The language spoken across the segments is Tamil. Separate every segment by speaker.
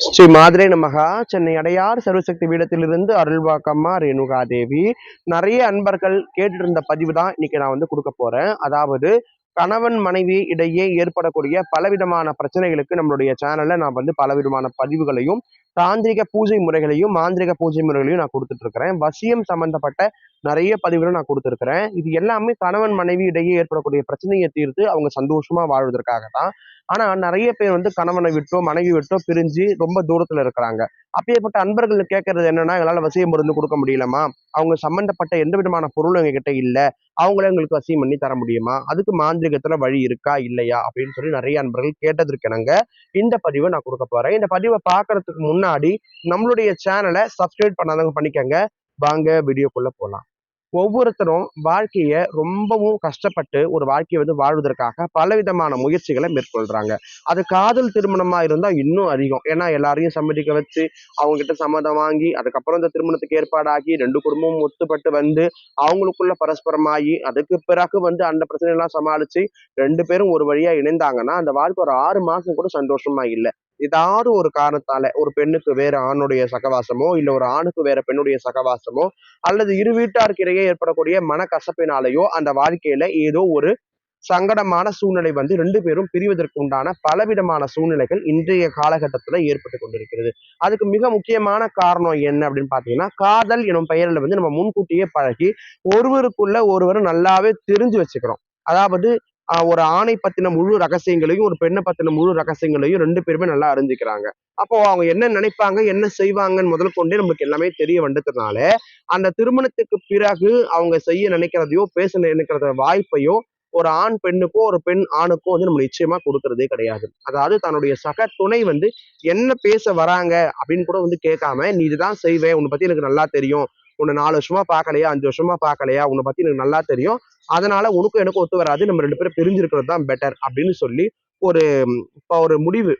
Speaker 1: ஸ்ரீ மாதுரை நமகா. சென்னை அடையார் சர்வசக்தி பீடத்திலிருந்து அருள்வாக்கம்மா ரேணுகா தேவி. நிறைய அன்பர்கள் கேட்டு இருந்த பதிவு தான் இன்னைக்கு நான் வந்து கொடுக்க போறேன். அதாவது கணவன் மனைவி இடையே ஏற்படக்கூடிய பலவிதமான பிரச்சனைகளுக்கு நம்மளுடைய சேனல்ல நான் வந்து பலவிதமான பதிவுகளையும் தாந்திரிக பூஜை முறைகளையும் மாந்திரிக பூஜை முறைகளையும் நான் கொடுத்துட்டு இருக்கிறேன். வசியம் சம்பந்தப்பட்ட நிறைய பதிவுகளும் நான் கொடுத்துருக்கிறேன். இது எல்லாமே கணவன் மனைவி இடையே ஏற்படக்கூடிய பிரச்சனையை தீர்த்து அவங்க சந்தோஷமா வாழ்வதற்காக தான். ஆனா நிறைய பேர் வந்து கணவனை விட்டோ மனைவி விட்டோ பிரிஞ்சு ரொம்ப தூரத்துல இருக்கிறாங்க. அப்பேற்பட்ட அன்பர்கள் கேட்கறது என்னன்னா, எங்களால வசிய மருந்து கொடுக்க முடியலமா, அவங்க சம்பந்தப்பட்ட எந்த விதமான பொருளும் எங்க கிட்ட இல்ல, அவங்களே எங்களுக்கு வசியம் பண்ணி தர முடியுமா, அதுக்கு மாந்திரிகத்துல வழி இருக்கா இல்லையா அப்படின்னு சொல்லி நிறைய அன்பர்கள் கேட்டதற்கெனங்க இந்த பதிவை நான் கொடுக்க போறேன். இந்த பதிவை பார்க்கறதுக்கு முன்னாடி நம்மளுடைய சேனலை சப்ஸ்கிரைப் பண்ணாதவங்க பண்ணிக்கங்க. வாங்க வீடியோக்குள்ள போலாம். ஒவ்வொருத்தரும் வாழ்க்கைய ரொம்பவும் கஷ்டப்பட்டு ஒரு வாழ்க்கையை வந்து வாழ்வதற்காக பலவிதமான முயற்சிகளை மேற்கொள்றாங்க. அது காதல் திருமணமா இருந்தா இன்னும் அதிகம். ஏன்னா எல்லாரையும் சம்மதிக்க வச்சு அவங்க கிட்ட சம்மதம் வாங்கி அதுக்கப்புறம் இந்த திருமணத்துக்கு ஏற்பாடாகி 2 குடும்பமும் ஒத்துப்பட்டு வந்து அவங்களுக்குள்ள பரஸ்பரமாகி அதுக்கு பிறகு வந்து அந்த பிரச்சனை எல்லாம் சமாளிச்சு 2 பேரும் ஒரு வழியா இணைந்தாங்கன்னா அந்த வாழ்க்கை ஒரு 6 மாசம் கூட சந்தோஷமா இல்லை. ஏதாவது ஒரு காரணத்தால ஒரு பெண்ணுக்கு வேற ஆணுடைய சகவாசமோ இல்ல ஒரு ஆணுக்கு வேற பெண்ணுடைய சகவாசமோ அல்லது இரு வீட்டாருக்கு இடையே ஏற்படக்கூடிய மனக்கசப்பினாலேயோ அந்த வாழ்க்கையில ஏதோ ஒரு சங்கடமான சூழ்நிலை வந்து 2 பேரும் பிரிவதற்கு உண்டான பலவிதமான சூழ்நிலைகள் இன்றைய காலகட்டத்துல ஏற்பட்டு கொண்டிருக்கிறது. அதுக்கு மிக முக்கியமான காரணம் என்ன அப்படின்னு பாத்தீங்கன்னா, காதல் எனும் பெயர்ல வந்து நம்ம முன்கூட்டியே பழகி ஒருவருக்குள்ள ஒருவர் நல்லாவே தெரிஞ்சு வச்சுக்கிறோம். அதாவது ஒரு ஆணை பத்தின முழு ரகசியங்களையும் ஒரு பெண்ணை பத்தின முழு ரகசியங்களையும் 2 பேருமே நல்லா அறிஞ்சுக்கிறாங்க. அப்போ அவங்க என்ன நினைப்பாங்க என்ன செய்வாங்கன்னு முதல் கொண்டே நமக்கு எல்லாமே தெரிய வந்ததுனால அந்த திருமணத்துக்கு பிறகு அவங்க செய்ய நினைக்கிறதையோ பேச நினைக்கிறத வாய்ப்பையோ ஒரு ஆண் பெண்ணுக்கோ ஒரு பெண் ஆணுக்கோ வந்து நம்ம நிச்சயமா கொடுக்கறதே கிடையாது. அதாவது தன்னுடைய சக துணை வந்து என்ன பேச வராங்க அப்படின்னு கூட வந்து கேட்காம, நீ இதுதான் செய்வேன், உன்னை பத்தி எனக்கு நல்லா தெரியும், உன்னை 4 வருஷமா பார்க்கலையா 5 வருஷமா பார்க்கலையா, உன்னை பத்தி எனக்கு நல்லா தெரியும், அதனால உனக்கும் எனக்கும் ஒத்து வராது, நம்ம 2 பேரும் பிரிஞ்சிருக்கிறது தான் பெட்டர் அப்படின்னு சொல்லி ஒரு ஒரு முடிவு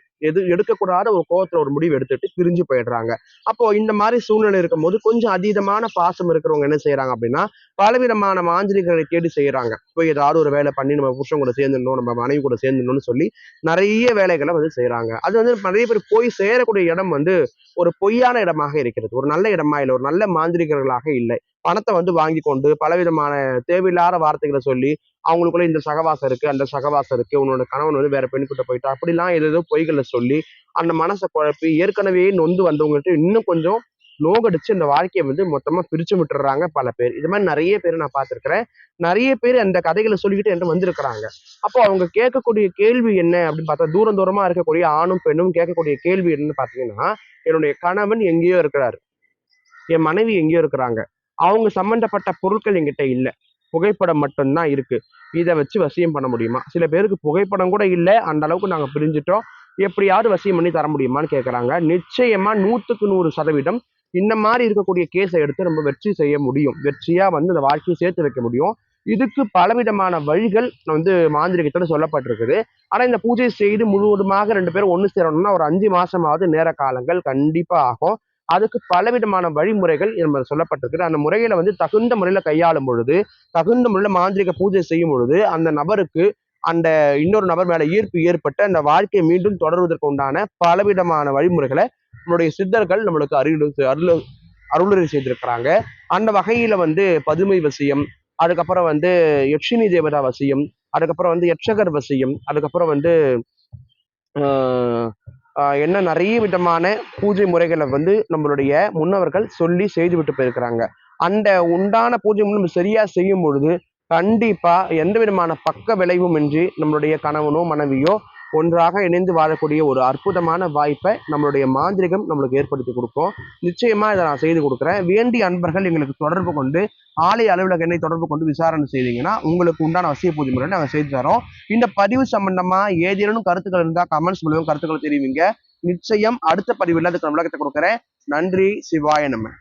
Speaker 1: எடுக்கக்கூடாத ஒரு கோவத்துல ஒரு முடிவு எடுத்துட்டு பிரிஞ்சு போயிடுறாங்க. அப்போ இந்த மாதிரி சூழ்நிலை இருக்கும்போது கொஞ்சம் அதீதமான பாசம் இருக்கிறவங்க என்ன செய்யறாங்க அப்படின்னா, பலவிதமான மாந்திரிகளை தேடி செய்யறாங்க. போய் ஏதாவது ஒரு வேலை பண்ணி நம்ம புருஷன் கூட சேர்ந்துடணும், நம்ம மனைவி கூட சேர்ந்துடணும்னு சொல்லி நிறைய வேலைகளை வந்து செய்யறாங்க. அது வந்து நிறைய பேர் போய் சேரக்கூடிய இடம் வந்து ஒரு பொய்யான இடமாக இருக்கிறது. ஒரு நல்ல இடமா இல்லை, ஒரு நல்ல மாந்திரிகர்களாக இல்லை. பணத்தை வந்து வாங்கி கொண்டு பலவிதமான தேவையில்லாத வார்த்தைகளை சொல்லி அவங்களுக்குள்ள இந்த சகவாசம் இருக்கு அந்த சகவாசம் இருக்கு, உன்னோட கணவன் வந்து வேற பெண்கிட்ட போயிட்டா அப்படிலாம் ஏதோ பொய்களை சொல்லி அந்த மனசை குழப்பி ஏற்கனவே நொந்து வந்தவங்ககிட்ட இன்னும் கொஞ்சம் நோகடிச்சு அந்த வாழ்க்கையை வந்து மொத்தமா பிரிச்சு விட்டுறாங்க பல பேர். இது மாதிரி நிறைய பேர் நான் பார்த்திருக்கிறேன். நிறைய பேர் அந்த கதைகளை சொல்லிக்கிட்டு என்கிட்ட வந்திருக்கிறாங்க. அப்போ அவங்க கேட்கக்கூடிய கேள்வி என்ன அப்படின்னு பார்த்தா, தூரம் தூரமா இருக்கக்கூடிய ஆணும் பெண்ணும் கேட்கக்கூடிய கேள்வி என்னன்னு பாத்தீங்கன்னா, என்னுடைய கணவன் எங்கேயோ இருக்கிறாரு, என் மனைவி எங்கேயோ இருக்கிறாங்க, அவங்க சம்பந்தப்பட்ட பொருட்கள் என்கிட்ட இல்லை, புகைப்படம் மட்டும்தான் இருக்கு, இதை வச்சு வசியம் பண்ண முடியுமா? சில பேருக்கு புகைப்படம் கூட இல்லை, அந்த அளவுக்கு நாங்க பிரிஞ்சுட்டோம், எப்படியாவது வசியம் பண்ணி தர முடியுமான்னு கேட்கறாங்க. நிச்சயமா 100க்கு 100% இந்த மாதிரி இருக்கக்கூடிய கேஸை எடுத்து நம்ம வெற்றி செய்ய முடியும். வெற்றியா வந்து அந்த வாழ்க்கையை சேர்த்து வைக்க முடியும். இதுக்கு பலவிதமான வழிகள் வந்து மாந்திரிகத்தோட சொல்லப்பட்டிருக்குது. ஆனா இந்த பூஜை செய்து முழுவதுமாக 2 பேரும் ஒண்ணு சேரணும்னா ஒரு 5 மாசமாவது நேர காலங்கள் கண்டிப்பா ஆகும். அதுக்கு பலவிதமான வழிமுறைகள் நம்ம சொல்லப்பட்டிருக்கு. அந்த முறைகளை வந்து தகுந்த முறையில கையாளும் பொழுது, தகுந்த முறையில மாந்திரிக பூஜை செய்யும் பொழுது அந்த நபருக்கு அந்த இன்னொரு நபர் மேல ஈர்ப்பு ஏற்பட்டு அந்த வாழ்க்கையை மீண்டும் தொடர்வதற்கு உண்டான பலவிதமான வழிமுறைகளை நம்மளுடைய சித்தர்கள் நம்மளுக்கு அருளுரை செய்திருக்கிறாங்க. அந்த வகையில வந்து பதுமை வசியம், அதுக்கப்புறம் வந்து யக்ஷினி தேவதா வசியம், அதுக்கப்புறம் வந்து யட்சகர் வசியம், அதுக்கப்புறம் வந்து என்ன நிறைய விதமான பூஜை முறைகளை வந்து நம்மளுடைய முன்னவர்கள் சொல்லி செய்து விட்டு போயிருக்கிறாங்க. அந்த உண்டான பூஜை நம்ம சரியா செய்யும் பொழுது கண்டிப்பா எந்த விதமான பக்க விளைவும் இன்றி நம்மளுடைய கணவனோ மனைவியோ ஒன்றாக இணைந்து வாழக்கூடிய ஒரு அற்புதமான வாய்ப்பை நம்மளுடைய மாந்திரிகம் நம்மளுக்கு ஏற்படுத்தி கொடுக்கும். நிச்சயமா இதை நான் செய்து கொடுக்குறேன். வேண்டிய அன்பர்கள் எங்களுக்கு தொடர்பு கொண்டு ஆலய அலுவலக எண்ணை தொடர்பு கொண்டு விசாரணை செய்தீங்கன்னா உங்களுக்கு உண்டான வசிய பூஜை முறை நாங்கள் செய்து தரோம். இந்த பதிவு சம்பந்தமா ஏதேனும் கருத்துக்கள் இருந்தால் கமெண்ட்ஸ் மூலம் கருத்துக்களை தெரிவிங்க. நிச்சயம் அடுத்த பதிவில் அதுக்கு விளக்கத்தை கொடுக்குறேன். நன்றி. சிவாய நம.